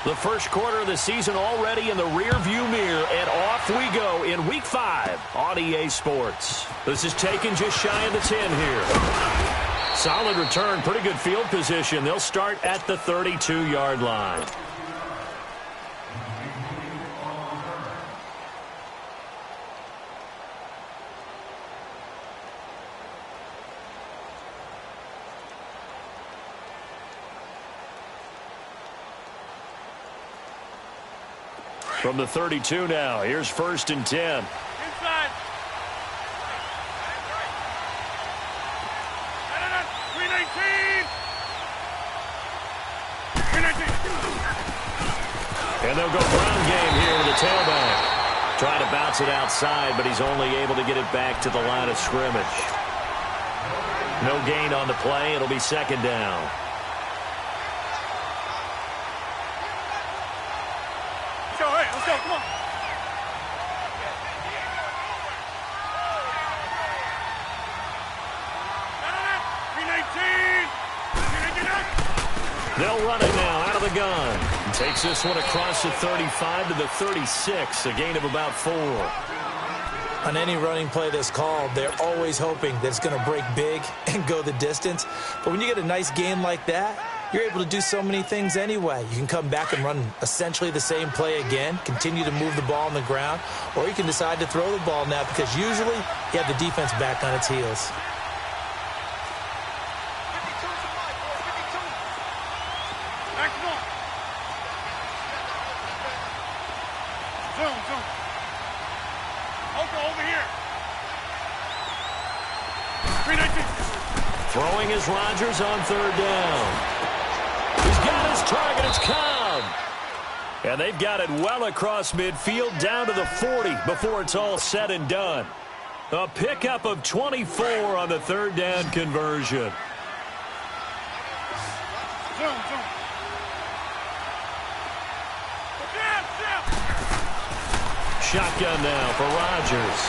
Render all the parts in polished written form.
The first quarter of the season already in the rearview mirror, and off we go in Week 5 on EA Sports. This is taken just shy of the 10 here. Solid return, pretty good field position. They'll start at the 32-yard line. From the 32 now, here's 1st and 10. Inside. And they'll go ground game here with the tailback. Trying to bounce it outside, but he's only able to get it back to the line of scrimmage. No gain on the play. It'll be 2nd down. Let's go, come on. They'll run it now out of the gun. Takes this one across the 35 to the 36, a gain of about 4. On any running play that's called, they're always hoping that it's going to break big and go the distance. But when you get a nice gain like that, you're able to do so many things anyway. You can come back and run essentially the same play again, continue to move the ball on the ground, or you can decide to throw the ball now because usually you have the defense back on its heels. Over here. Throwing is Rodgers on 3rd down. He's got his target. It's Cobb. And they've got it well across midfield down to the 40 before it's all said and done. A pickup of 24 on the 3rd down conversion. Shotgun now for Rodgers.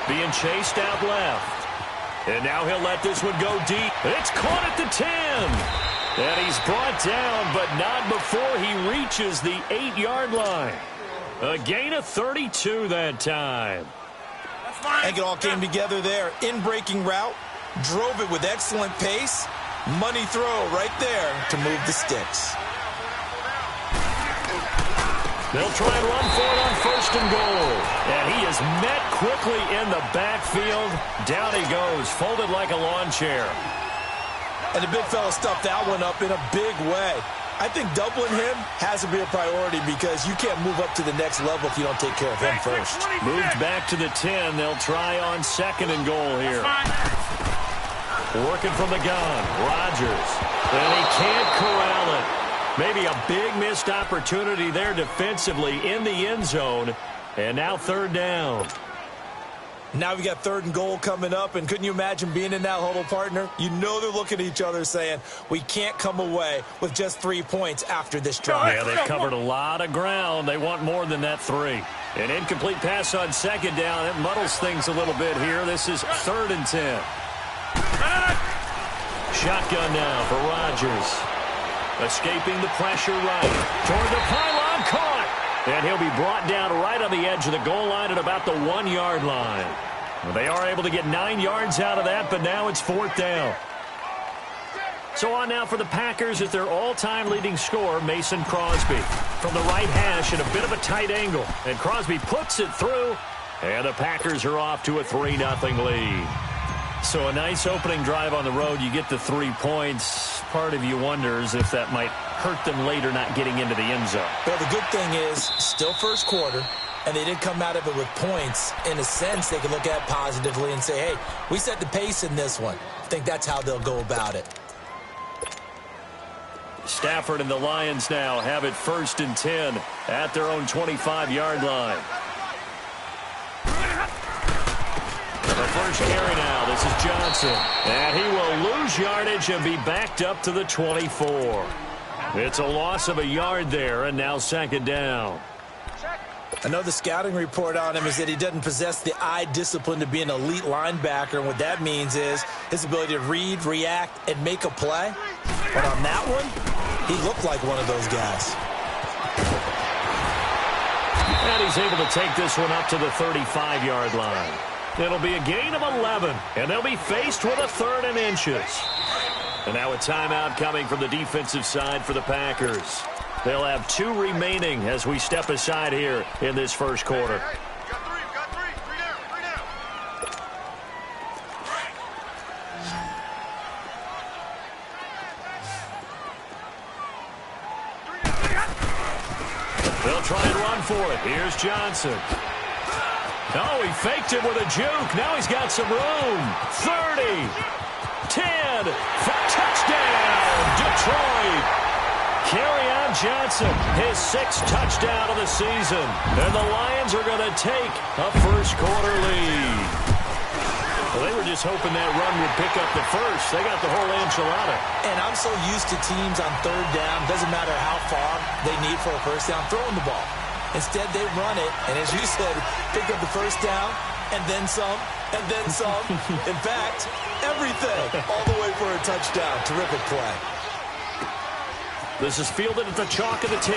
Being chased out left. And now he'll let this one go deep. It's caught at the 10. And he's brought down, but not before he reaches the 8-yard line. A gain of 32 that time. I think it all came together there. In-breaking route, drove it with excellent pace. Money throw right there to move the sticks. They'll try and run for it on 1st and goal. And he is met quickly in the backfield. Down he goes, folded like a lawn chair. And the big fella stuffed that one up in a big way. I think doubling him has to be a priority because you can't move up to the next level if you don't take care of him first. Moved back to the 10. They'll try on 2nd and goal here. Working from the gun, Rodgers. And he can't corral it. Maybe a big missed opportunity there defensively in the end zone. And now 3rd down. Now we got 3rd and goal coming up, and couldn't you imagine being in that huddle, partner? You know they're looking at each other saying, we can't come away with just 3 points after this drive. Yeah, they've covered a lot of ground. They want more than that 3. An incomplete pass on 2nd down. It muddles things a little bit here. This is 3rd and 10. Shotgun now for Rodgers. Escaping the pressure right. Toward the pylon, caught. And he'll be brought down right on the edge of the goal line at about the 1-yard line. Well, they are able to get 9 yards out of that, but now it's 4th down. So on now for the Packers is their all-time leading scorer, Mason Crosby. From the right hash at a bit of a tight angle. And Crosby puts it through. And the Packers are off to a 3-0 lead. So a nice opening drive on the road. You get the 3 points. Part of you wonders if that might hurt them later not getting into the end zone. Well, the good thing is, still first quarter, and they did come out of it with points. In a sense, they can look at positively and say, hey, we set the pace in this one. I think that's how they'll go about it. Stafford and the Lions now have it 1st and 10 at their own 25-yard line. The first carry now. This is Johnson. And he will lose yardage and be backed up to the 24. It's a loss of a yard there, and now 2nd down. I know the scouting report on him is that he doesn't possess the eye discipline to be an elite linebacker. And what that means is his ability to read, react, and make a play. But on that one, He looked like one of those guys. And he's able to take this one up to the 35-yard line. It'll be a gain of 11, and they'll be faced with a 3rd and inches. And now a timeout coming from the defensive side for the Packers. They'll have 2 remaining as we step aside here in this first quarter. Got three. Three down. They'll try and run for it. Here's Johnson. Oh, he faked it with a juke. Now he's got some room. 30, 10, touchdown, Detroit. Kerryon Johnson, his 6th touchdown of the season. And the Lions are going to take a first-quarter lead. Well, they were just hoping that run would pick up the first. They got the whole enchilada. And I'm so used to teams on 3rd down, doesn't matter how far they need for a first down, throwing the ball. Instead, they run it, and as you said, pick up the first down, and then some, and then some. In fact, everything, all the way for a touchdown. Terrific play. This is fielded at the chalk of the 10.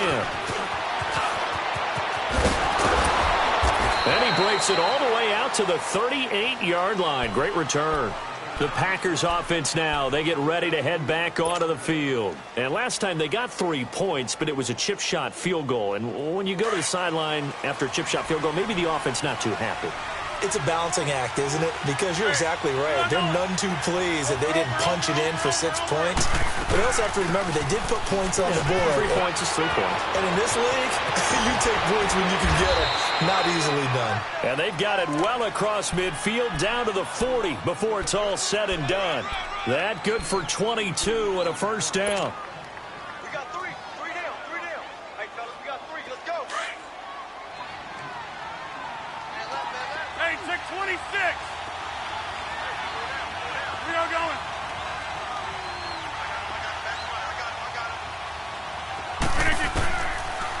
And he breaks it all the way out to the 38-yard line. Great return. The Packers offense now, they get ready to head back onto the field. And last time they got 3 points, but it was a chip shot field goal. And when you go to the sideline after a chip shot field goal, maybe the offense not too happy. It's a balancing act, isn't it? Because you're exactly right. They're none too pleased that they didn't punch it in for 6 points. But you also have to remember, they did put points on the board. 3 points is 3 points. And in this league, you take points when you can get them. Not easily done. And they've got it well across midfield down to the 40 before it's all said and done. That good for 22 and a first down. We got 3. 3 down. Hey, fellas, we got 3. Let's go. Hey, check 26. 3 are going.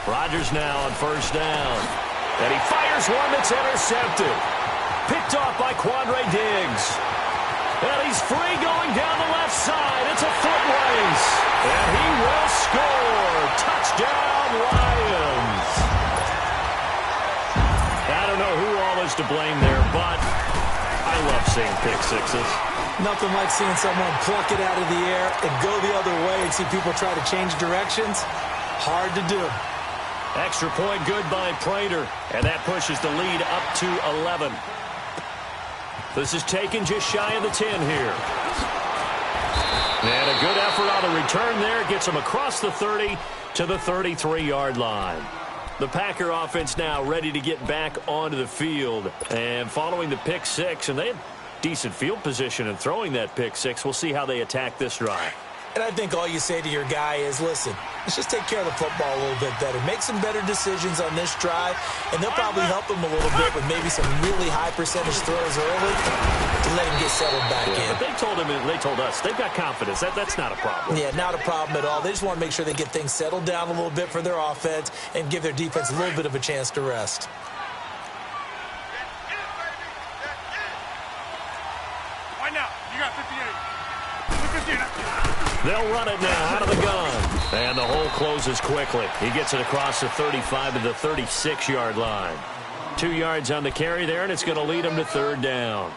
Rodgers now on first down. And he fires one that's intercepted. Picked off by Quandre Diggs. And he's free going down the left side. It's a foot race. And he will score. Touchdown, Lions. I don't know who all is to blame there, but I love seeing pick sixes. Nothing like seeing someone pluck it out of the air and go the other way and see people try to change directions. Hard to do. Extra point good by Prater, and that pushes the lead up to 11. This is taken just shy of the 10 here. And a good effort on the return there. Gets him across the 30 to the 33-yard line. The Packer offense now ready to get back onto the field. And following the pick six, and they had decent field position in throwing that pick six. We'll see how they attack this drive. And I think all you say to your guy is, listen, let's just take care of the football a little bit better. Make some better decisions on this drive, and they'll probably help him a little bit with maybe some really high percentage throws early to let him get settled back in. But they told us, they've got confidence. That's not a problem. Yeah, not a problem at all. They just want to make sure they get things settled down a little bit for their offense and give their defense a little bit of a chance to rest. Right now, you got 58. Look at you. They'll run it now out of the gun. And the hole closes quickly. He gets it across the 35 to the 36-yard line. 2 yards on the carry there, and it's going to lead him to third down.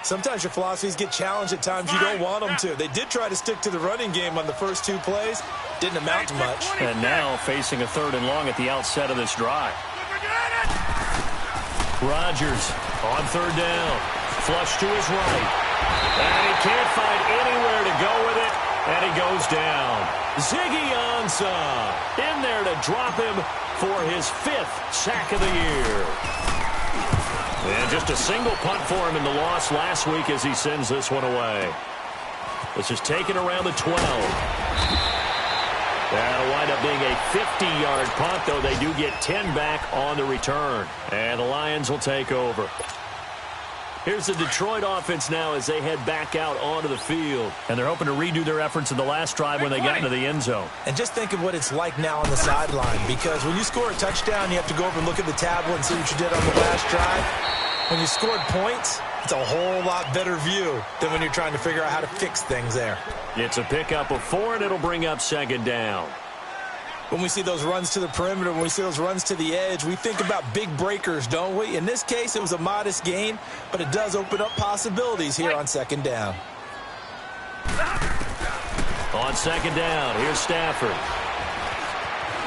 Sometimes your philosophies get challenged at times you don't want them to. They did try to stick to the running game on the first 2 plays. Didn't amount to much. And now facing a 3rd and long at the outset of this drive. Rodgers on 3rd down. Flush to his right. And he can't find anywhere to go with it, and he goes down. Ziggy Ansah in there to drop him for his 5th sack of the year. And just a single punt for him in the loss last week as he sends this one away. This is taken around the 12. That'll wind up being a 50-yard punt, though they do get 10 back on the return. And the Lions will take over. Here's the Detroit offense now as they head back out onto the field. And they're hoping to redo their efforts in the last drive when they got into the end zone. And just think of what it's like now on the sideline, because when you score a touchdown, you have to go over and look at the tablet and see what you did on the last drive. When you scored points, It's a whole lot better view than when you're trying to figure out how to fix things there. It's a pickup of 4, and it'll bring up second down. When we see those runs to the perimeter, when we see those runs to the edge, we think about big breakers, don't we? In this case, it was a modest gain, but it does open up possibilities here on second down. On second down, here's Stafford.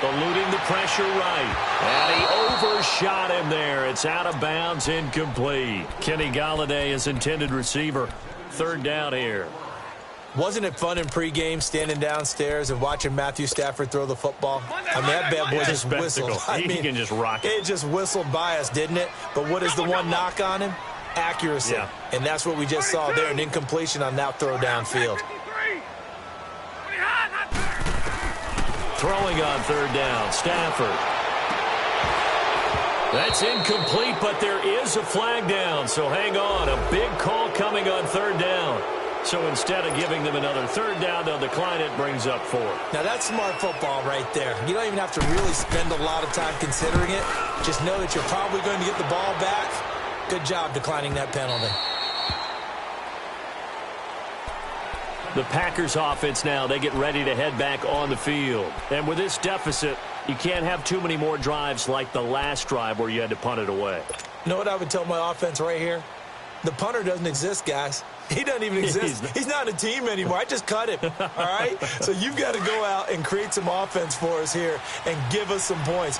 Eluding the pressure right. And he overshot him there. It's out of bounds, incomplete. Kenny Golladay is intended receiver. Third down here. Wasn't it fun in pregame standing downstairs and watching Matthew Stafford throw the football? I mean, that bad boy just whistled. He can just rock it. It just whistled by us, didn't it? But what is the one knock on him? Accuracy. Yeah. And that's what we just saw there, an incompletion on that throw downfield. Throwing on third down, Stafford. That's incomplete, but there is a flag down, so hang on. A big call coming on third down. So instead of giving them another third down, they'll decline it, brings up 4. Now, that's smart football right there. You don't even have to really spend a lot of time considering it. Just know that you're probably going to get the ball back. Good job declining that penalty. The Packers offense now, they get ready to head back on the field. And with this deficit, you can't have too many more drives like the last drive where you had to punt it away. You know what I would tell my offense right here? The punter doesn't exist, guys. He doesn't even exist. He's not a team anymore. I just cut him, all right? So you've got to go out and create some offense for us here and give us some points.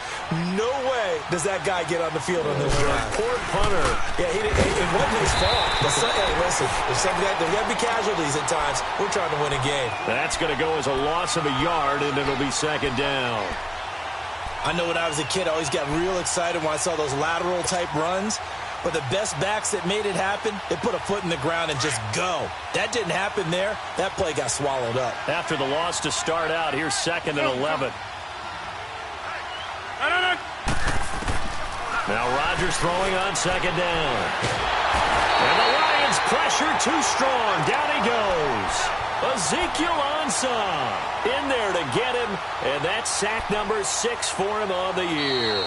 No way does that guy get on the field on this drive. Poor punter. Yeah, it wasn't his fault. Hey, listen, there's got to be casualties at times. We're trying to win a game. That's going to go as a loss of a yard, and it'll be second down. I know when I was a kid, I always got real excited when I saw those lateral-type runs. But the best backs that made it happen, they put a foot in the ground and just go. That didn't happen there. That play got swallowed up. After the loss to start out, here's second and 11. Now Rodgers throwing on second down. And the Lions pressure too strong. Down he goes. Ezekiel Ansah in there to get him. And that's sack number 6 for him on the year.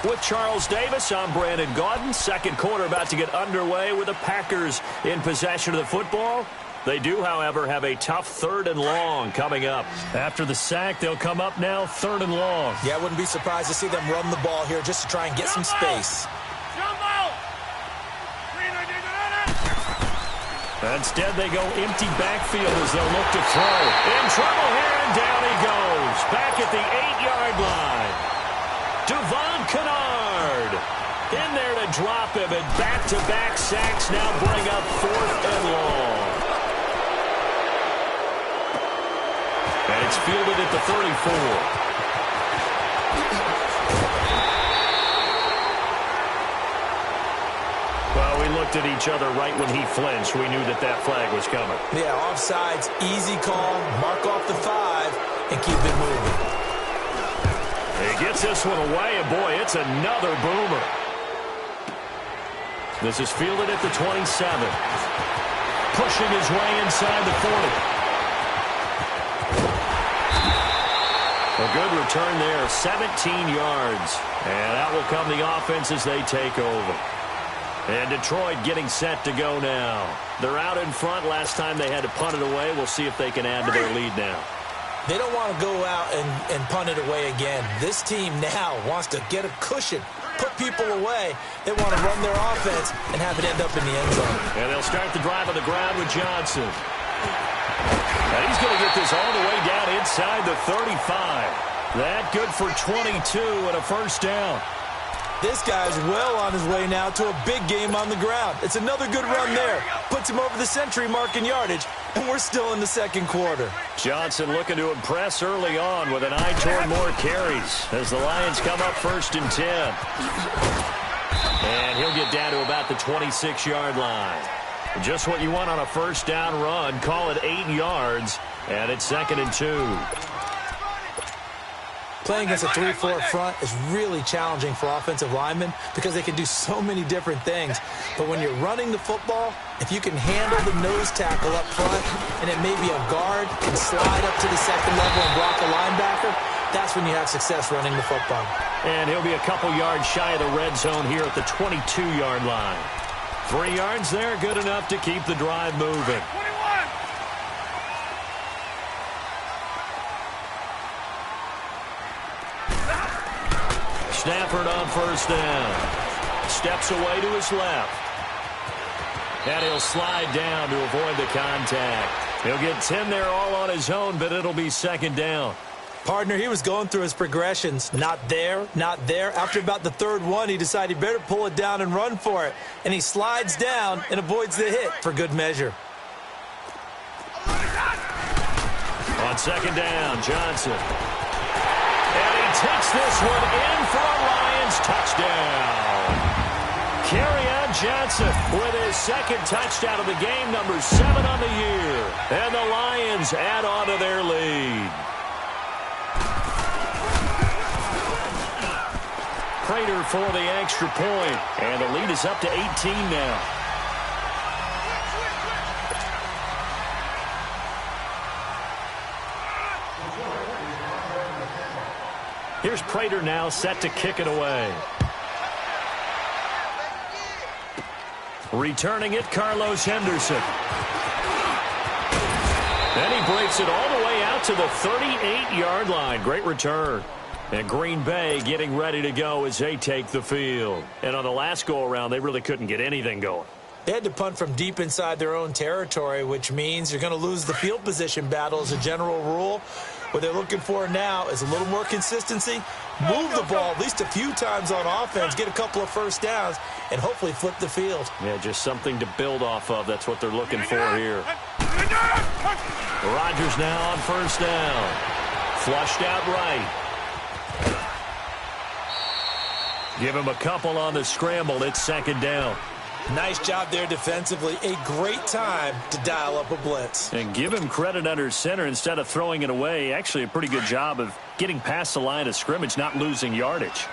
With Charles Davis, I'm Brandon Gaudin. Second quarter about to get underway with the Packers in possession of the football. They do, however, have a tough 3rd and long coming up. After the sack, they'll come up now 3rd and long. Yeah, I wouldn't be surprised to see them run the ball here just to try and get some space. Instead, they go empty backfield as they'll look to throw. In trouble here, and down he goes. Back at the 8-yard line. Devon Kennard in there to drop him, and back-to-back sacks now bring up 4th and long. And it's fielded at the 34. Well, we looked at each other right when he flinched. We knew that that flag was coming. Yeah, offsides, easy call, mark off the 5, and keep it moving. He gets this one away, and boy, it's another boomer. This is fielded at the 27. Pushing his way inside the 40. A good return there, 17 yards. And out will come the offense as they take over. And Detroit getting set to go now. They're out in front. Last time they had to punt it away. We'll see if they can add to their lead now. They don't want to go out and punt it away again. This team now wants to get a cushion, put people away. They want to run their offense and have it end up in the end zone. And they'll start the drive on the ground with Johnson. And he's going to get this all the way down inside the 35. That good for 22 and a first down. This guy's well on his way now to a big game on the ground. It's another good run there. Puts him over the century mark in yardage, and we're still in the second quarter. Johnson looking to impress early on with an eye toward more carries as the Lions come up 1st and 10. And he'll get down to about the 26-yard line. Just what you want on a first down run. Call it 8 yards, and it's 2nd and 2. Playing against a 3-4 front is really challenging for offensive linemen because they can do so many different things. But when you're running the football, if you can handle the nose tackle up front and it may be a guard can slide up to the second level and block a linebacker, that's when you have success running the football. And he'll be a couple yards shy of the red zone here at the 22-yard line. 3 yards there, good enough to keep the drive moving. 21. Stafford on first down. Steps away to his left. And he'll slide down to avoid the contact. He'll get 10 there all on his own, but it'll be second down. Partner, he was going through his progressions. Not there, not there. After about the third one, he decided he better pull it down and run for it. And he slides down and avoids the hit for good measure. On second down, Johnson. And he takes this one in for a Lions touchdown. Kerryon Johnson with his second touchdown of the game, number 7 on the year. And the Lions add on to their lead. Prater for the extra point, and the lead is up to 18 now. Here's Prater now set to kick it away. Returning it, Carlos Henderson. And he breaks it all the way out to the 38-yard line. Great return. And Green Bay getting ready to go as they take the field. And on the last go-around, they really couldn't get anything going. They had to punt from deep inside their own territory, which means you're going to lose the field position battle as a general rule. What they're looking for now is a little more consistency, move the ball at least a few times on offense, get a couple of first downs, and hopefully flip the field. Yeah, just something to build off of. That's what they're looking for here. Rodgers now on first down. Flushed out right. Give him a couple on the scramble. It's second down. Nice job there defensively. A great time to dial up a blitz. And give him credit under center instead of throwing it away. Actually, a pretty good job of getting past the line of scrimmage, not losing yardage.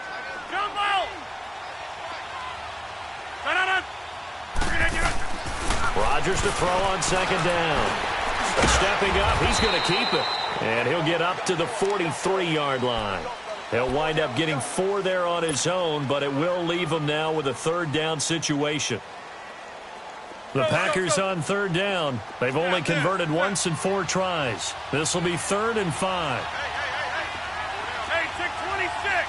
Rodgers to throw on second down. Stepping up, he's going to keep it. And he'll get up to the 43-yard line. He'll wind up getting 4 there on his own, but it will leave him now with a third down situation. The Packers on third down. They've only converted once in 4 tries. This will be 3rd and 5. Hey, 626.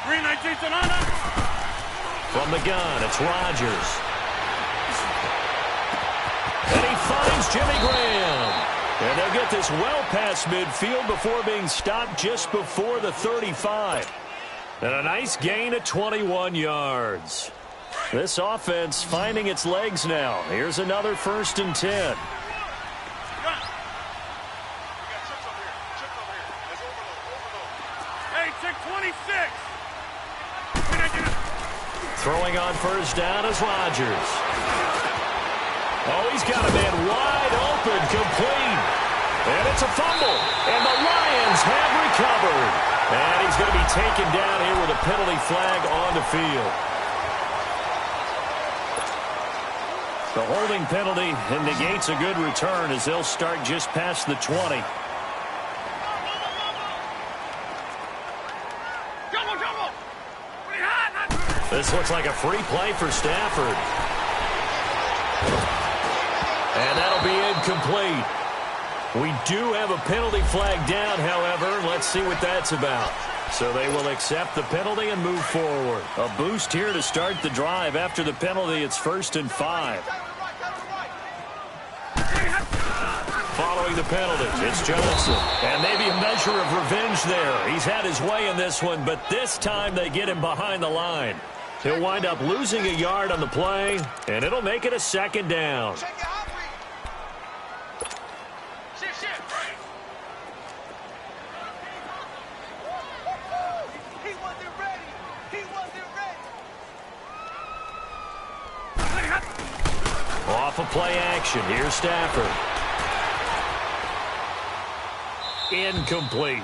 Green 19 on it. From the gun, it's Rodgers. And he finds Jimmy Graham. And they'll get this well past midfield before being stopped just before the 35. And a nice gain of 21 yards. This offense finding its legs now. Here's another 1st and 10. Hey, 626. Throwing on first down is Rodgers. Oh, he's got a man wide open, complete. And it's a fumble. And the Lions have recovered. And he's going to be taken down here with a penalty flag on the field. The holding penalty negates a good return as they'll start just past the 20. This looks like a free play for Stafford. And that'll be incomplete. We do have a penalty flag down, however. Let's see what that's about. So they will accept the penalty and move forward. A boost here to start the drive. After the penalty, it's 1st and 5. Following the penalty, it's Johnson. And maybe a measure of revenge there. He's had his way in this one, but this time they get him behind the line. He'll wind up losing a yard on the play, and it'll make it a 2nd down. Off of play action. Here's Stafford. Incomplete.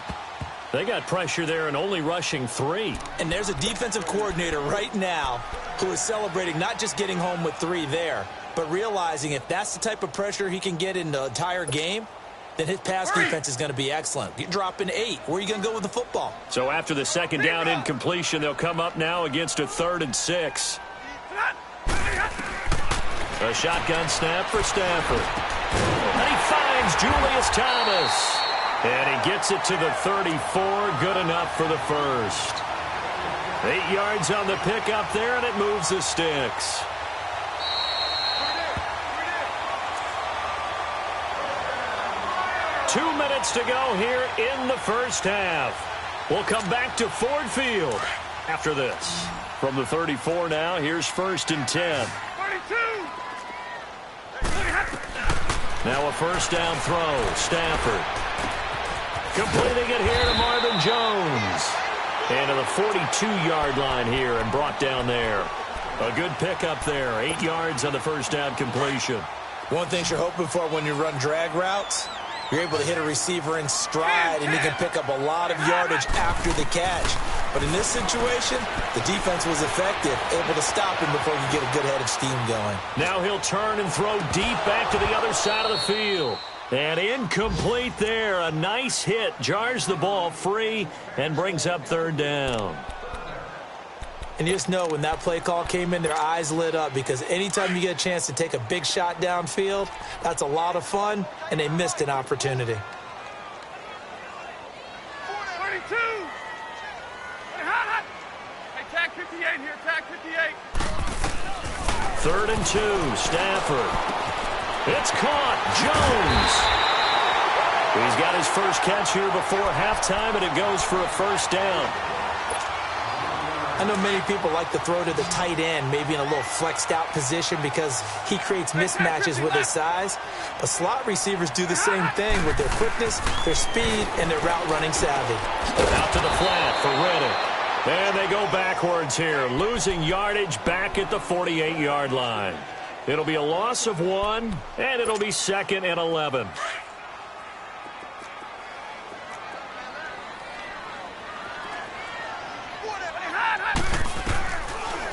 They got pressure there and only rushing 3. And there's a defensive coordinator right now who is celebrating not just getting home with 3 there, but realizing if that's the type of pressure he can get in the entire game, then his pass defense is going to be excellent. You're dropping 8. Where are you going to go with the football? So after the 2nd down incompletion, they'll come up now against a 3rd and 6. A shotgun snap for Stafford. And he finds Julius Thomas. And he gets it to the 34. Good enough for the first. 8 yards on the pickup there, and it moves the sticks. Two minutes to go here in the first half. We'll come back to Ford Field after this. From the 34 now, here's 1st and 10. 32. Now a first down throw. Stafford completing it here to Marvin Jones. And to the 42-yard line here and brought down there. A good pickup there. 8 yards on the first down completion. One thing you're hoping for when you run drag routes, you're able to hit a receiver in stride, and you can pick up a lot of yardage after the catch. But in this situation, the defense was effective, able to stop him before you get a good head of steam going. Now he'll turn and throw deep back to the other side of the field. And incomplete there. A nice hit. Jars the ball free and brings up 3rd down. And you just know when that play call came in, their eyes lit up, because anytime you get a chance to take a big shot downfield, that's a lot of fun, and they missed an opportunity. 42. Hey, tag 58 here, tag 58. 3rd and 2, Stafford. It's caught. Jones. He's got his first catch here before halftime, and it goes for a first down. I know many people like to throw to the tight end, maybe in a little flexed out position because he creates mismatches with his size. But slot receivers do the same thing with their quickness, their speed, and their route running savvy. Out to the flat for Riddick. And they go backwards here, losing yardage back at the 48-yard line. It'll be a loss of 1, and it'll be 2nd and 11.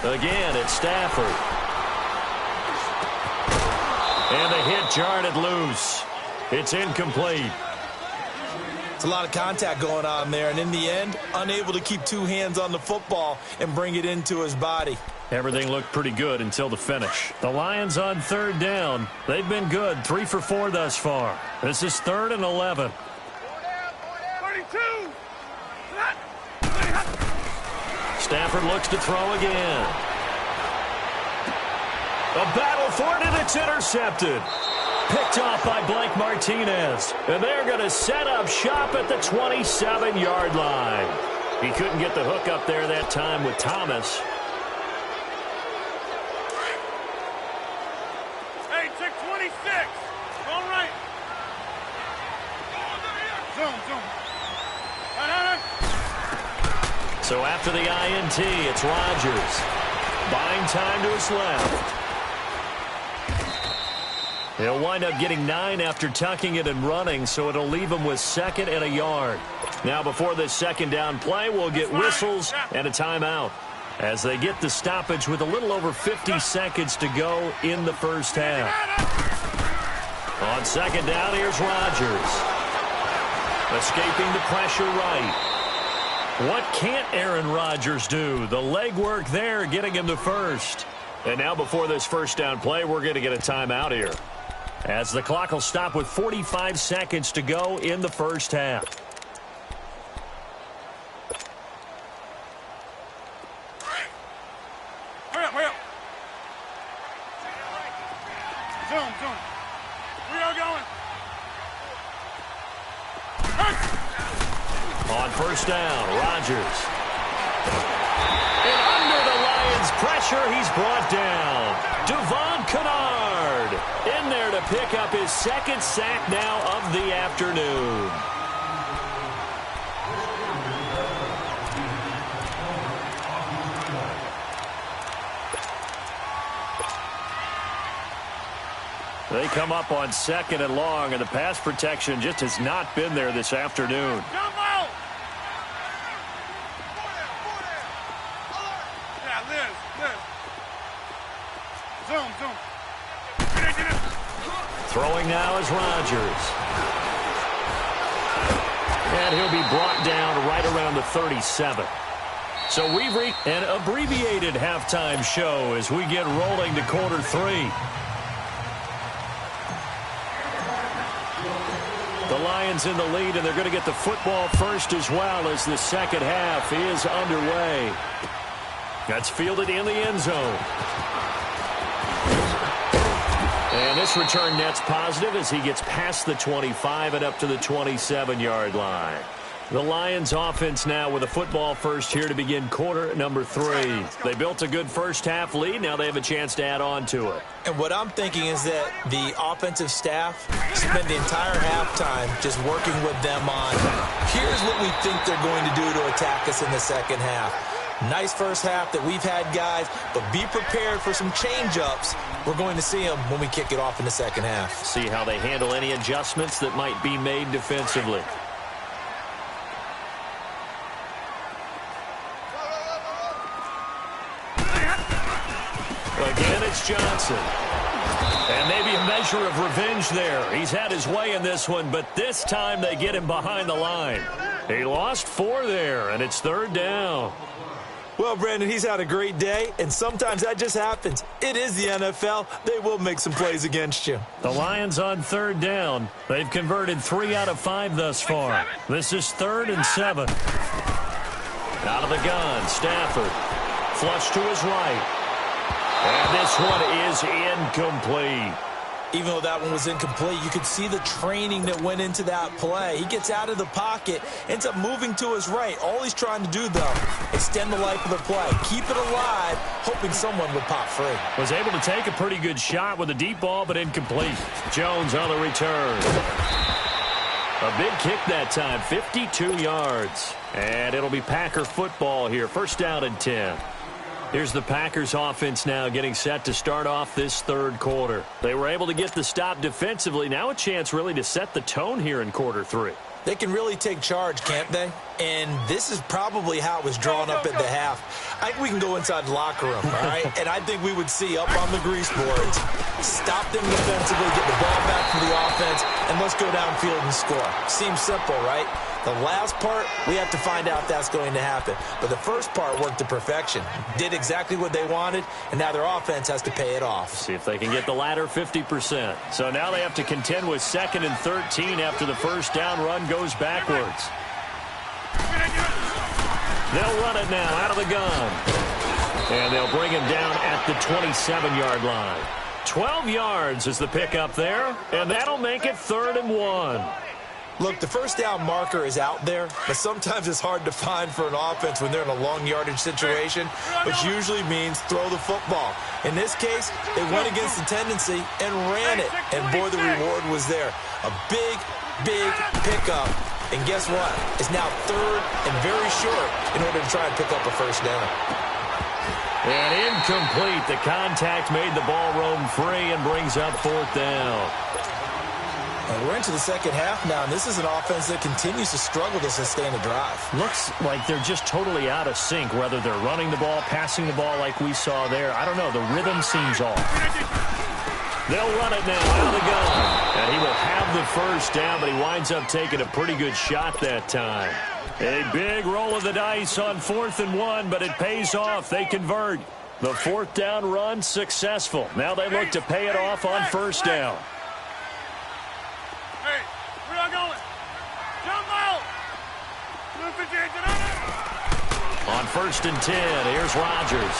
Again, it's Stafford. And the hit jarred it loose. It's incomplete. It's a lot of contact going on there, and in the end, unable to keep 2 hands on the football and bring it into his body. Everything looked pretty good until the finish. The Lions on 3rd down. They've been good, 3 for 4 thus far. This is 3rd and 11. 32. Stafford looks to throw again. A battle for it, and it's intercepted. Picked off by Blake Martinez. And they're going to set up shop at the 27-yard line. He couldn't get the hook up there that time with Thomas. Hey, check 26. All right. Zoom. So after the INT, it's Rodgers. Buying time to his left. He'll wind up getting 9 after tucking it and running, so it'll leave him with 2nd and a yard. Now before this 2nd down play, we'll get whistles and a timeout as they get the stoppage with a little over 50 seconds to go in the first half. On 2nd down, here's Rodgers. Escaping the pressure right. What can't Aaron Rodgers do? The legwork there getting him to first. And now before this first down play, we're going to get a timeout here, as the clock will stop with 45 seconds to go in the first half. Hurry up. Zoom. We are going. On first down, Rodgers. And under the Lions' pressure, he's brought down. Devon Kennard in there to pick up his 2nd sack now of the afternoon. They come up on 2nd and long, and the pass protection just has not been there this afternoon. Jumbo! Yeah, Liz. Zoom. Throwing now is Rodgers. And he'll be brought down right around the 37. So we've reached an abbreviated halftime show as we get rolling to quarter 3. Lions in the lead, and they're going to get the football first as well as the second half is underway. That's fielded in the end zone. And this return net's positive as he gets past the 25 and up to the 27-yard line. The Lions offense now with a football first here to begin quarter number 3. They built a good first half lead. Now they have a chance to add on to it. And what I'm thinking is that the offensive staff spend the entire halftime just working with them on, here's what we think they're going to do to attack us in the second half. Nice first half that we've had, guys, but be prepared for some change-ups. We're going to see them when we kick it off in the second half. See how they handle any adjustments that might be made defensively. Again, it's Johnson. And maybe a measure of revenge there. He's had his way in this one, but this time they get him behind the line. He lost 4 there, and it's third down. Well, Brandon, he's had a great day, and sometimes that just happens. It is the NFL. They will make some plays against you. The Lions on third down. They've converted 3 out of 5 thus far. This is 3rd and 7. Out of the gun, Stafford. Flush to his right. And this one is incomplete. Even though that one was incomplete, you could see the training that went into that play. He gets out of the pocket, ends up moving to his right. All he's trying to do, though, extend the life of the play. Keep it alive, hoping someone would pop free. Was able to take a pretty good shot with a deep ball, but incomplete. Jones on the return. A big kick that time, 52 yards. And it'll be Packer football here. First down and 10. Here's the Packers offense now getting set to start off this third quarter. They were able to get the stop defensively. Now a chance really to set the tone here in quarter 3. They can really take charge, can't they? And this is probably how it was drawn up at the half. I think we can go inside the locker room, all right? And I think we would see up on the grease boards, stop them defensively, get the ball back for the offense, and let's go downfield and score. Seems simple, right? The last part, we have to find out if that's going to happen. But the first part worked to perfection. Did exactly what they wanted, and now their offense has to pay it off. See if they can get the latter 50%. So now they have to contend with 2nd and 13 after the first down run goes backwards. They'll run it now out of the gun. And they'll bring him down at the 27-yard line. 12 yards is the pickup there, and that'll make it 3rd and 1. Look, the first down marker is out there, but sometimes it's hard to find for an offense when they're in a long yardage situation, which usually means throw the football. In this case, they went against the tendency and ran it, and boy, the reward was there. A big, big pickup, and guess what? It's now 3rd and very short in order to try and pick up a first down. And incomplete. The contact made the ball roam free and brings up 4th down. And we're into the second half now, and this is an offense that continues to struggle to sustain a drive. Looks like they're just totally out of sync, whether they're running the ball, passing the ball like we saw there. I don't know. The rhythm seems off. They'll run it now out of the gun. And he will have the first down, but he winds up taking a pretty good shot that time. A big roll of the dice on 4th and 1, but it pays off. They convert. The 4th down run successful. Now they look to pay it off on first down. Hey, where y'all going? Jump out! On 1st and 10, here's Rodgers.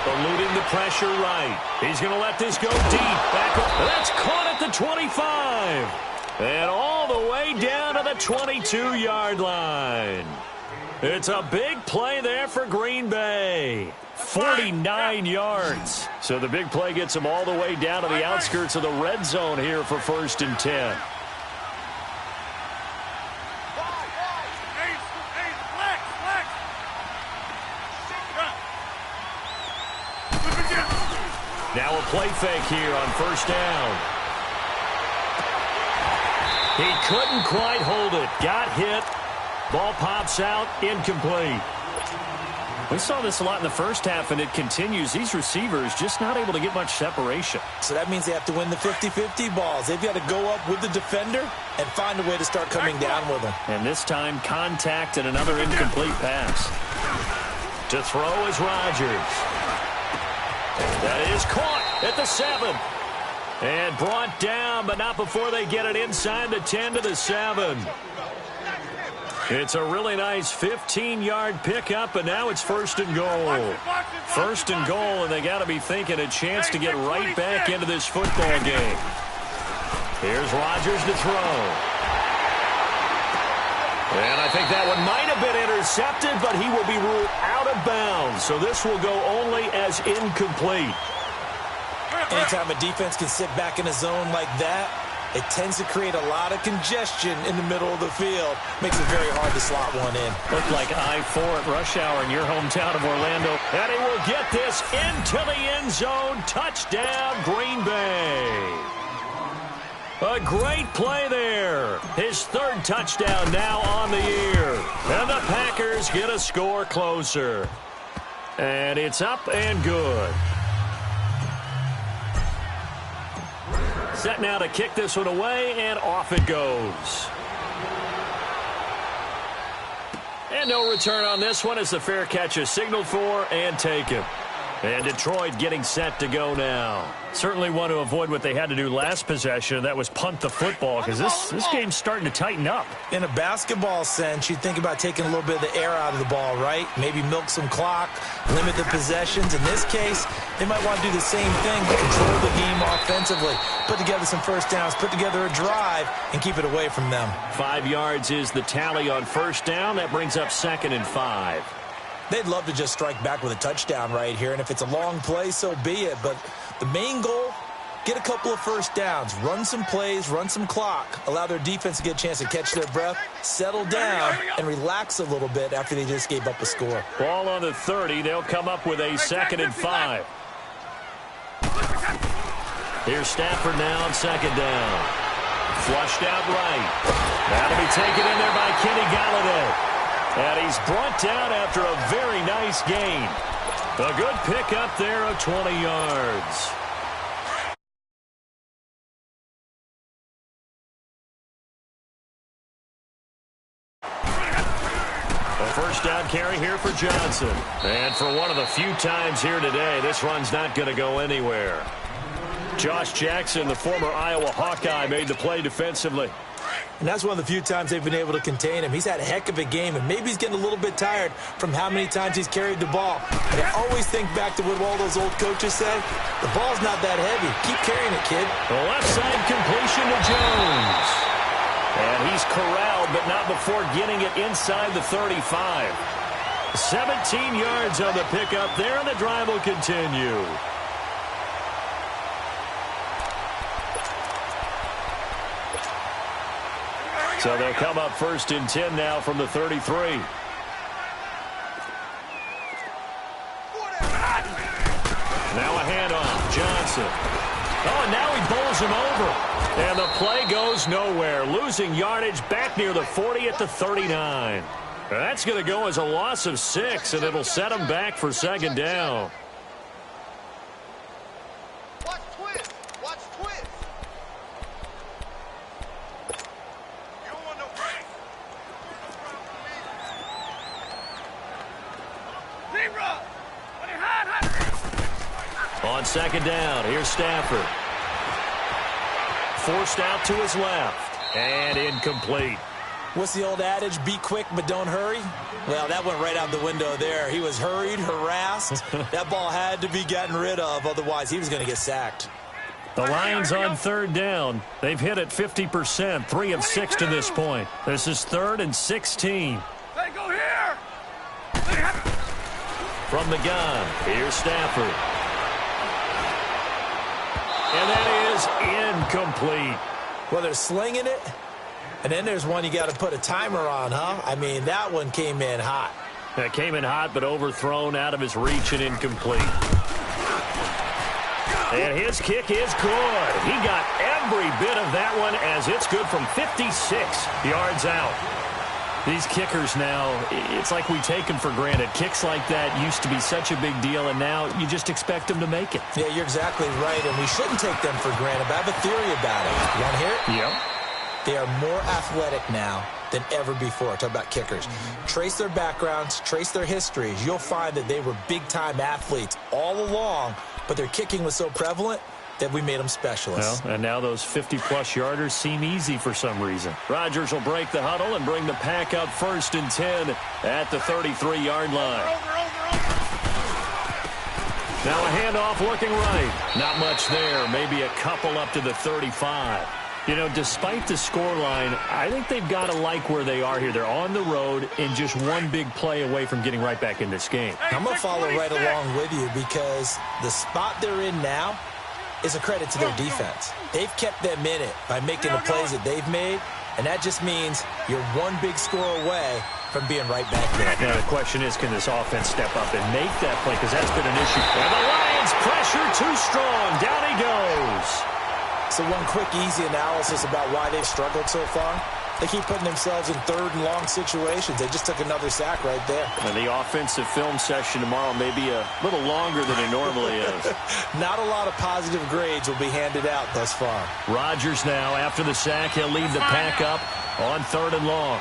Eluding the pressure right. He's going to let this go deep. Back up. That's caught at the 25. And all the way down to the 22-yard line. It's a big play there for Green Bay. 49 yards. So the big play gets them all the way down to the outskirts of the red zone here for 1st and 10. Now a play fake here on first down. He couldn't quite hold it. Got hit. Ball pops out. Incomplete. We saw this a lot in the first half, and it continues. These receivers just not able to get much separation. So that means they have to win the 50-50 balls. They've got to go up with the defender and find a way to start coming down with them. And this time, contact and another incomplete pass. To throw is Rodgers. That is caught at the 7. And brought down, but not before they get it inside the 10 to the 7. It's a really nice 15-yard pickup, and now it's first and goal. First and goal, and they got to be thinking a chance to get right back into this football game. Here's Rodgers to throw. And I think that one might have been intercepted, but he will be ruled out of bounds. So this will go only as incomplete. Anytime a defense can sit back in a zone like that, it tends to create a lot of congestion in the middle of the field. Makes it very hard to slot one in. Looked like I-4 at rush hour in your hometown of Orlando. And he will get this into the end zone. Touchdown, Green Bay. A great play there. His third touchdown now on the year. And the Packers get a score closer. And it's up and good. Set now to kick this one away, and off it goes. And no return on this one as the fair catch is signaled for and taken. And Detroit getting set to go now. Certainly want to avoid what they had to do last possession. That was punt the football, because this game's starting to tighten up. In a basketball sense, you think about taking a little bit of the air out of the ball, right? Maybe milk some clock, limit the possessions. In this case, they might want to do the same thing, but control the game offensively. Put together some first downs, put together a drive, and keep it away from them. 5 yards is the tally on first down. That brings up 2nd and 5. They'd love to just strike back with a touchdown right here, and if it's a long play, so be it. But the main goal, get a couple of first downs, run some plays, run some clock, allow their defense to get a chance to catch their breath, settle down, and relax a little bit after they just gave up a score. Ball on the 30. They'll come up with a 2nd and 5. Here's Stafford now on 2nd down. Flushed out right. That'll be taken in there by Kenny Galladay. And he's brought down after a very nice gain. A good pickup there of 20 yards. A first down carry here for Johnson. And for one of the few times here today, this run's not going to go anywhere. Josh Jackson, the former Iowa Hawkeye, made the play defensively. And that's one of the few times they've been able to contain him. He's had a heck of a game, and maybe he's getting a little bit tired from how many times he's carried the ball. But I always think back to what all those old coaches say. The ball's not that heavy. Keep carrying it, kid. The left side completion to Jones. And he's corralled, but not before getting it inside the 35. 17 yards on the pickup there, and the drive will continue. So they'll come up 1st and 10 now from the 33. Now a handoff. Johnson. Oh, and now he bowls him over. And the play goes nowhere. Losing yardage back near the 40 at the 39. That's going to go as a loss of 6, and it'll set him back for 2nd down. On 2nd down, here's Stafford. Forced out to his left. And incomplete. What's the old adage? Be quick, but don't hurry? Well, that went right out the window there. He was hurried, harassed. That ball had to be gotten rid of, otherwise he was going to get sacked. The Lions on 3rd down. They've hit it 50%, 3 of 6 to this point. This is 3rd and 16. Hey, go here! From the gun, here's Stafford. And that is incomplete. Well, they're slinging it, and then there's one you got to put a timer on, huh? I mean, that one came in hot. That came in hot, but overthrown, out of his reach, and incomplete. And his kick is good. He got every bit of that one as it's good from 56 yards out. These kickers now, it's like we take them for granted. Kicks like that used to be such a big deal, and now you just expect them to make it. Yeah, you're exactly right, and we shouldn't take them for granted, but I have a theory about it. You want to hear it? Yep. They are more athletic now than ever before. Talk about kickers. Trace their backgrounds, trace their histories. You'll find that they were big-time athletes all along, but their kicking was so prevalent, that we made them specialists. Well, and now those 50-plus yarders seem easy for some reason. Rodgers will break the huddle and bring the pack up 1st and 10 at the 33-yard line. Now a handoff looking right. Not much there. Maybe a couple up to the 35. You know, despite the scoreline, I think they've got to like where they are here. They're on the road and just one big play away from getting right back in this game. I'm going to follow right along with you because the spot they're in now is a credit to their defense. They've kept them in it by making the plays that they've made, and that just means you're one big score away from being right back there. Now, the question is, can this offense step up and make that play? Because that's been an issue. And the Lions pressure too strong. Down he goes. So one quick, easy analysis about why they've struggled so far. They keep putting themselves in 3rd and long situations. They just took another sack right there. And the offensive film session tomorrow may be a little longer than it normally is. Not a lot of positive grades will be handed out thus far. Rodgers now, after the sack, he'll lead the pack up on 3rd and long.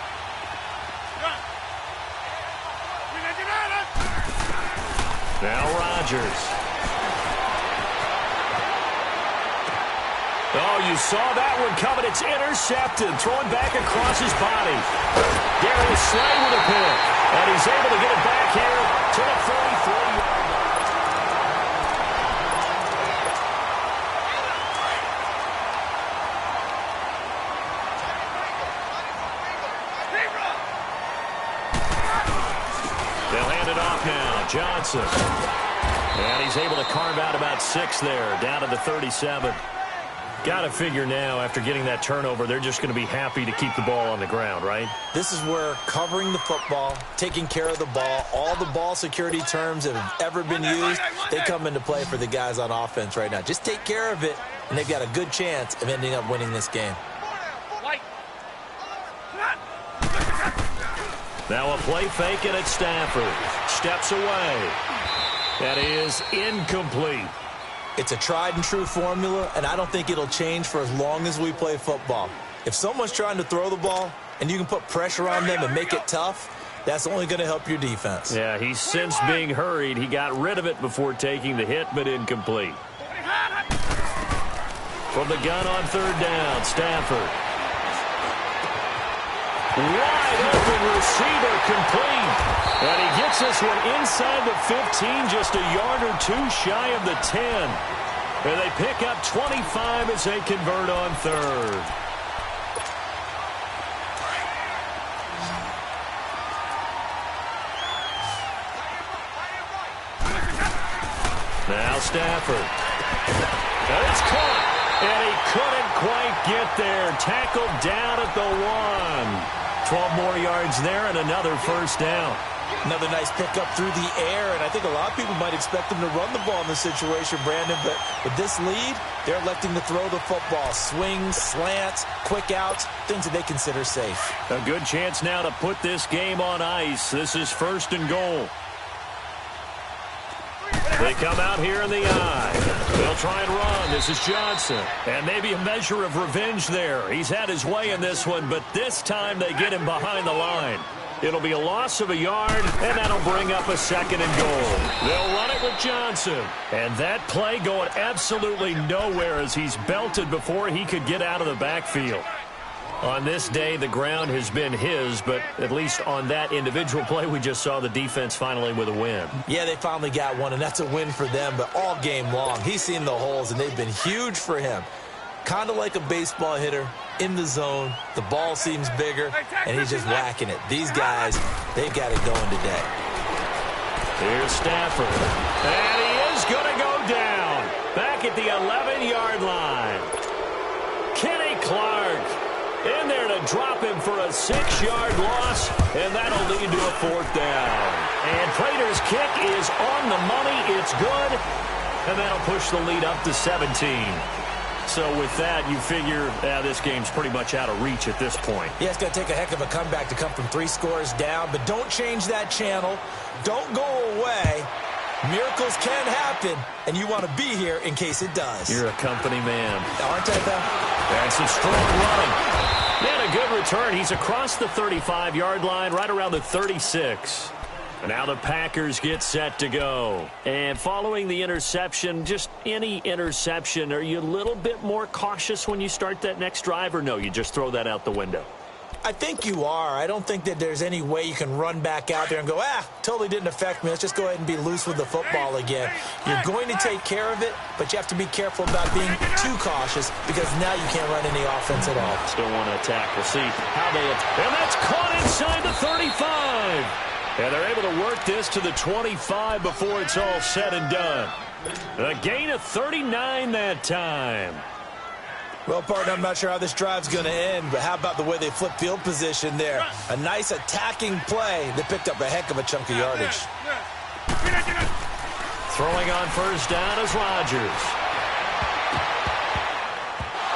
Now Rodgers. Oh, you saw that one coming. It's intercepted. Throwing back across his body. Darius Slay with a pick. And he's able to get it back here to the 43-yard line. They'll hand it off now. Johnson. And he's able to carve out about 6 there, down to the 37. Got to figure now, after getting that turnover, they're just going to be happy to keep the ball on the ground, right? This is where covering the football, taking care of the ball, all the ball security terms that have ever been used, they come into play for the guys on offense right now. Just take care of it, and they've got a good chance of ending up winning this game. Now a play fake, and it's Stafford. Steps away. That is incomplete. It's a tried-and-true formula, and I don't think it'll change for as long as we play football. If someone's trying to throw the ball and you can put pressure on them and make it tough, that's only going to help your defense. Yeah, he's since being hurried. He got rid of it before taking the hit, but incomplete. From the gun on 3rd down, Stafford. Wide open receiver, complete. And he gets this one inside the 15, just a yard or 2 shy of the 10. And they pick up 25 as they convert on 3rd. Now Stafford. And it's caught. And he couldn't quite get there. Tackled down at the 1. 12 more yards there and another 1st down. Another nice pickup through the air, and I think a lot of people might expect them to run the ball in this situation, Brandon, but with this lead, they're electing to throw the football. Swings, slants, quick outs, things that they consider safe. A good chance now to put this game on ice. This is 1st and goal. They come out here in the eye. They'll try and run. This is Johnson. And maybe a measure of revenge there. He's had his way in this one, but this time they get him behind the line. It'll be a loss of a yard, and that'll bring up a 2nd and goal. They'll run it with Johnson. And that play going absolutely nowhere as he's belted before he could get out of the backfield. On this day, the ground has been his, but at least on that individual play, we just saw the defense finally with a win. Yeah, they finally got one, and that's a win for them, but all game long, he's seen the holes, and they've been huge for him. Kind of like a baseball hitter in the zone. The ball seems bigger, and he's just whacking it. These guys, they've got it going today. Here's Stafford, and he is going to go down. Back at the 11-yard line. Kenny Clark. In there to drop him for a 6-yard loss, and that'll lead to a 4th down. And Prater's kick is on the money. It's good, and that'll push the lead up to 17. So with that, you figure this game's pretty much out of reach at this point. Yeah, it's going to take a heck of a comeback to come from 3 scores down, but don't change that channel. Don't go away. Miracles can happen, and you want to be here in case it does. You're a company man. Aren't I, though? And some strong running. And a good return. He's across the 35-yard line, right around the 36. And now the Packers get set to go. And following the interception, just any interception, are you a little bit more cautious when you start that next drive, or no, you just throw that out the window? I think you are. I don't think that there's any way you can run back out there and go, totally didn't affect me. Let's just go ahead and be loose with the football again. You're going to take care of it, but you have to be careful about being too cautious because now you can't run any offense at all. Still want to attack. We'll see how they attack. And that's caught inside the 35. And they're able to work this to the 25 before it's all said and done. A gain of 39 that time. Well, partner, I'm not sure how this drive's going to end, but how about the way they flip field position there? A nice attacking play that picked up a heck of a chunk of yardage. Throwing on first down is Rodgers.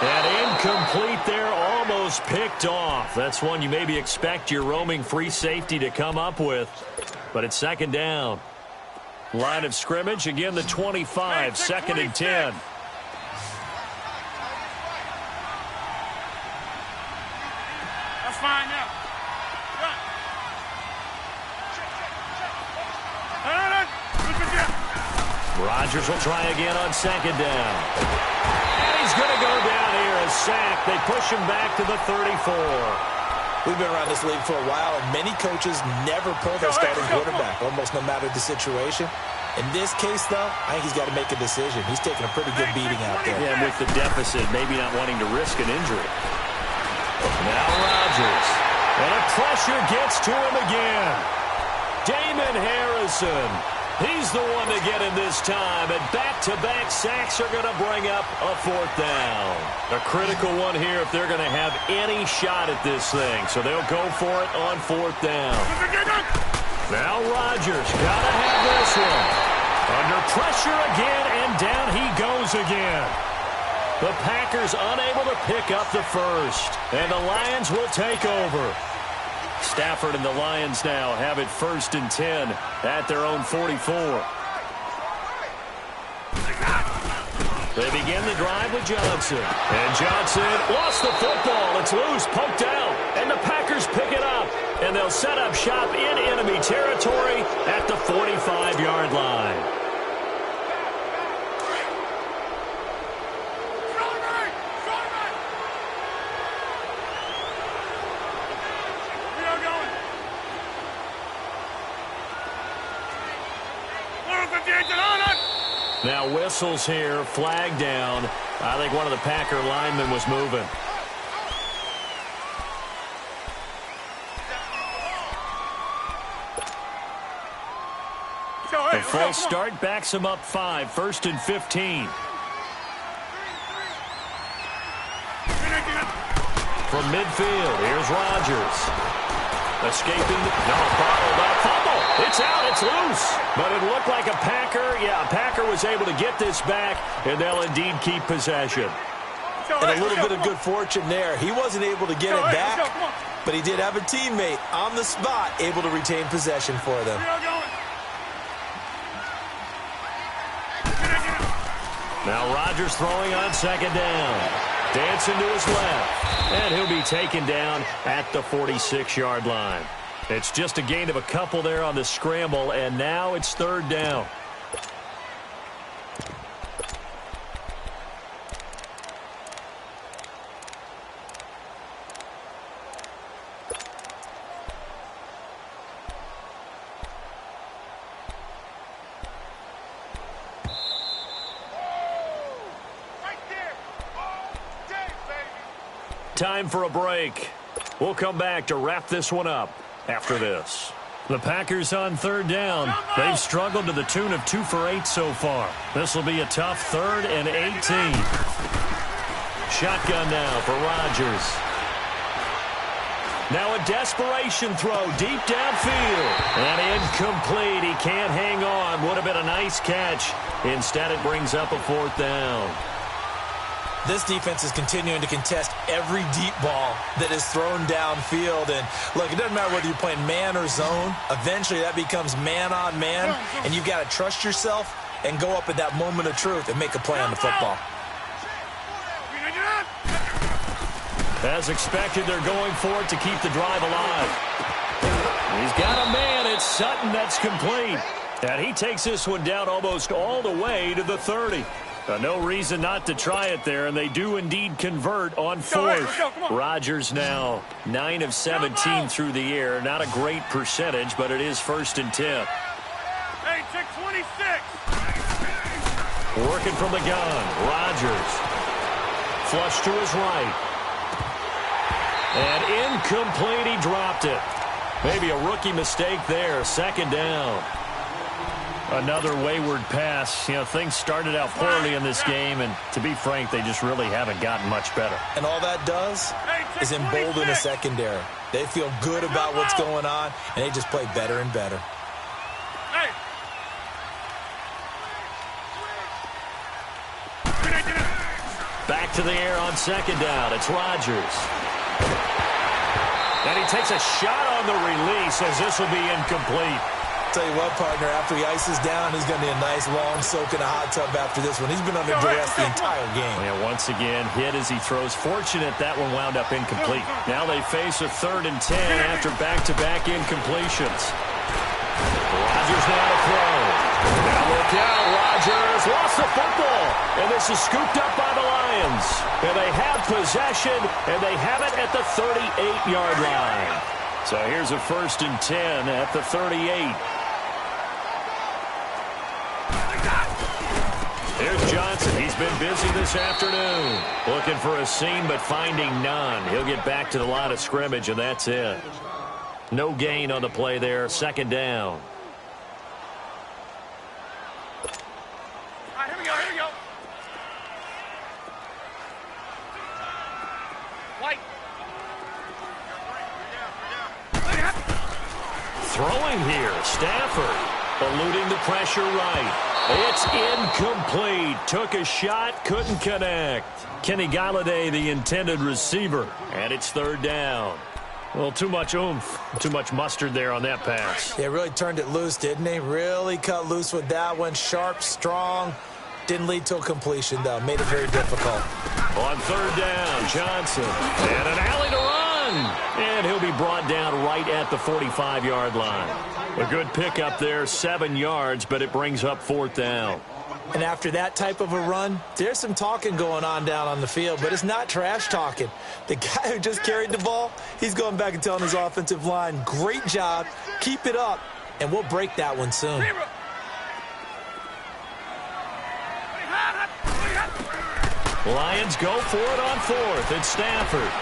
And incomplete there, almost picked off. That's one you maybe expect your roaming free safety to come up with, but it's second down. Line of scrimmage, again the 25, second and 10. Fine now. Rodgers will try again on second down. And he's going to go down here, a sack. They push him back to the 34. We've been around this league for a while, and many coaches never pull their starting quarterback, almost no matter the situation. In this case, though, I think he's got to make a decision. He's taking a pretty good beating out there. Yeah, and with the deficit, maybe not wanting to risk an injury. Now Rodgers. And a pressure gets to him again. Damon Harrison. He's the one to get him this time. And back-to-back sacks are going to bring up a fourth down. A critical one here if they're going to have any shot at this thing. So they'll go for it on fourth down. Now Rodgers got to have this one. Under pressure again, and down he goes again. The Packers unable to pick up the first. And the Lions will take over. Stafford and the Lions now have it first and 10 at their own 44. They begin the drive with Johnson. And Johnson lost the football. It's loose, poked out. And the Packers pick it up. And they'll set up shop in enemy territory at the 45-yard line. Now whistles here, flag down. I think one of the Packer linemen was moving. The false start backs him up 5, first and 15. From midfield, here's Rodgers. Escaping, bottled up, fumble. It's out, it's loose. But it looked like a Packer was able to get this back, and they'll indeed keep possession. And a little bit of good fortune there. He wasn't able to get it back, but he did have a teammate on the spot able to retain possession for them. Now Rodgers throwing on second down. Dancing to his left. And he'll be taken down at the 46-yard line. It's just a gain of a couple there on the scramble, and now it's third down. Time for a break. We'll come back to wrap this one up after this. The Packers on third down. They've struggled to the tune of 2 for 8 so far. This will be a tough 3rd and 18. Shotgun now for Rodgers. Now a desperation throw deep downfield. And incomplete. He can't hang on. Would have been a nice catch. Instead, it brings up a 4th down. This defense is continuing to contest every deep ball that is thrown downfield. And, look, it doesn't matter whether you're playing man or zone. Eventually, that becomes man-on-man, and you've got to trust yourself and go up at that moment of truth and make a play on the football. As expected, they're going for it to keep the drive alive. He's got a man. It's Sutton that's complete. And he takes this one down almost all the way to the 30. No reason not to try it there, and they do indeed convert on fourth. Rodgers now 9 of 17 through the air. Not a great percentage, but it is 1st and 10. Hey, check 26. Working from the gun. Rodgers. Flush to his right. And incomplete. He dropped it. Maybe a rookie mistake there. 2nd down. Another wayward pass. You know, things started out poorly in this game, and to be frank, they just really haven't gotten much better. And all that does is embolden the secondary. They feel good about what's going on, and they just play better and better. Hey. Back to the air on 2nd down. It's Rodgers. And he takes a shot on the release as this will be incomplete. Tell you what, partner, after he ices down, he's going to need a nice long soak in a hot tub after this one. He's been under duress the entire game. Yeah, once again, hit as he throws. Fortunate that one wound up incomplete. Now they face a 3rd and 10 after back-to-back incompletions. Rodgers now to throw. Now look out, Rodgers lost the football. And this is scooped up by the Lions. And they have possession, and they have it at the 38-yard line. So here's a 1st and 10 at the 38. Here's Johnson. He's been busy this afternoon. Looking for a seam, but finding none. He'll get back to the line of scrimmage, and that's it. No gain on the play there. 2nd down. All right, here we go, here we go. White. Throwing here. Stafford eluding the pressure right. It's incomplete. Took a shot, couldn't connect. Kenny Galladay, the intended receiver. And it's 3rd down. Well, too much oomph, too much mustard there on that pass. They really turned it loose, didn't they? Really cut loose with that one. Sharp, strong. Didn't lead to a completion, though. Made it very difficult. On 3rd down, Johnson. And an alley to run. And he'll be brought down right at the 45-yard line. A good pickup there, 7 yards, but it brings up 4th down. And after that type of a run, there's some talking going on down on the field, but it's not trash talking. The guy who just carried the ball, he's going back and telling his offensive line, great job, keep it up, and we'll break that one soon. Lions go for it on 4th. It's Stafford.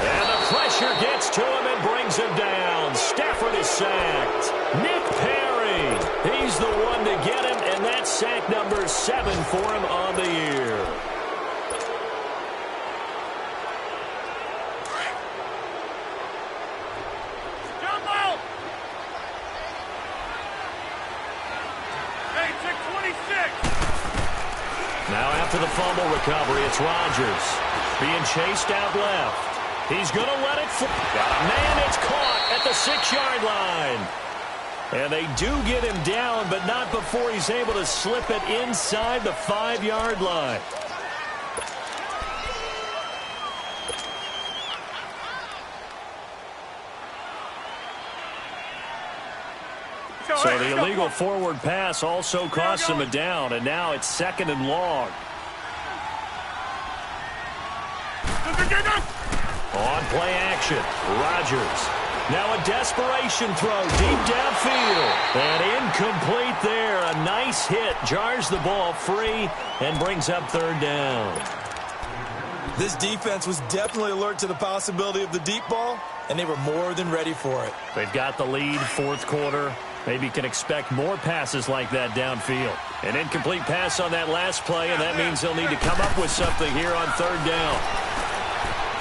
And the pressure gets to him and brings him down. Stafford is sacked. Nick Perry, he's the one to get him, and that's sack number 7 for him on the year. Now after the fumble recovery, it's Rodgers being chased out left. He's going to let it fly. Got a man, it's caught at the 6-yard line. And they do get him down, but not before he's able to slip it inside the 5-yard line. So the illegal forward pass also costs him a down, and now it's 2nd and long. On play action, Rodgers. Now a desperation throw deep downfield. And incomplete there. A nice hit. Jars the ball free and brings up 3rd down. This defense was definitely alert to the possibility of the deep ball, and they were more than ready for it. They've got the lead, 4th quarter. Maybe can expect more passes like that downfield. An incomplete pass on that last play, and that means they'll need to come up with something here on 3rd down.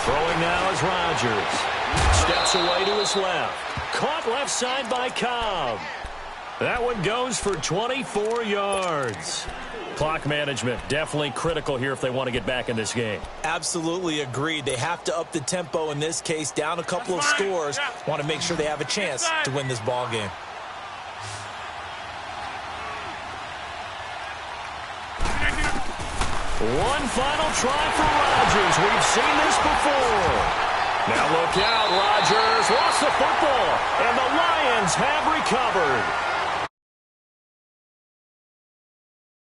Throwing now is Rodgers. Steps away to his left. Caught left side by Cobb. That one goes for 24 yards. Clock management definitely critical here if they want to get back in this game. Absolutely agreed. They have to up the tempo in this case, down a couple of scores. Want to make sure they have a chance to win this ball game. One final try for Rodgers. We've seen this before. Now look out, Rodgers lost the football, and the Lions have recovered.